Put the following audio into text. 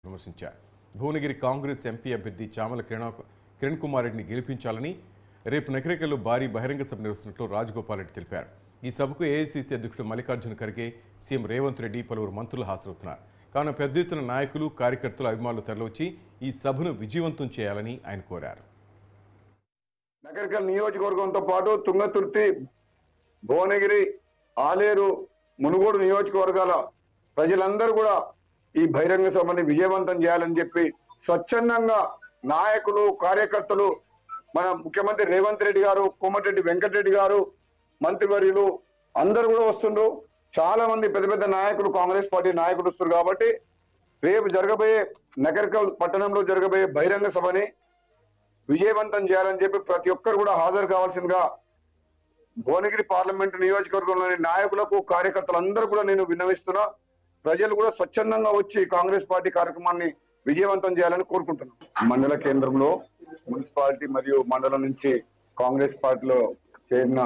విమర్శించారు. భువనగిరి కాంగ్రెస్ ఎంపీ అభ్యర్థి చామల కిరణ్ కుమార్ రెడ్డిని గెలిపించాలని రేపు నకిరేకల్లో భారీ బహిరంగ సభ నిర్వహిస్తున్నట్లు రాజగోపాల్ రెడ్డి తెలిపారు. ఈ సభకు ఏఐసీసీ అధ్యక్షుడు మల్లికార్జున ఖర్గే, సీఎం రేవంత్ రెడ్డి, పలువురు మంత్రులు హాజరవుతున్నారు. కావున పెద్ద ఎత్తున నాయకులు, కార్యకర్తలు, అభిమానులు తరలివచ్చి ఈ సభను విజయవంతం చేయాలని ఆయన కోరారు. నగరికల్ నియోజకవర్గంతో పాటు తుంగతుర్తి, భువనగిరి, ఆలేరు, మునుగోడు నియోజకవర్గాల ప్రజలందరూ కూడా ఈ బహిరంగ సభని విజయవంతం చేయాలని చెప్పి స్వచ్ఛందంగా నాయకులు, కార్యకర్తలు, మన ముఖ్యమంత్రి రేవంత్ రెడ్డి గారు, కోమటిరెడ్డి వెంకటరెడ్డి గారు, మంత్రివర్యులు అందరూ కూడా వస్తుండ్రు. చాలా మంది పెద్ద పెద్ద నాయకులు, కాంగ్రెస్ పార్టీ నాయకులు వస్తారు. కాబట్టి రేపు జరగబోయే నగరికల్ పట్టణంలో జరగబోయే బహిరంగ సభని విజయవంతం చేయాలని చెప్పి ప్రతి ఒక్కరు కూడా హాజరు కావాల్సిందిగా భువనగిరి పార్లమెంటు నియోజకవర్గంలోని నాయకులకు, కార్యకర్తలందరూ కూడా నేను విన్నవిస్తున్నా. ప్రజలు కూడా స్వచ్ఛందంగా వచ్చి కాంగ్రెస్ పార్టీ కార్యక్రమాన్ని విజయవంతం చేయాలని కోరుకుంటున్నాను. మండల కేంద్రంలో మున్సిపాలిటీ మరియు మండలం నుంచి కాంగ్రెస్ పార్టీలో చేరిన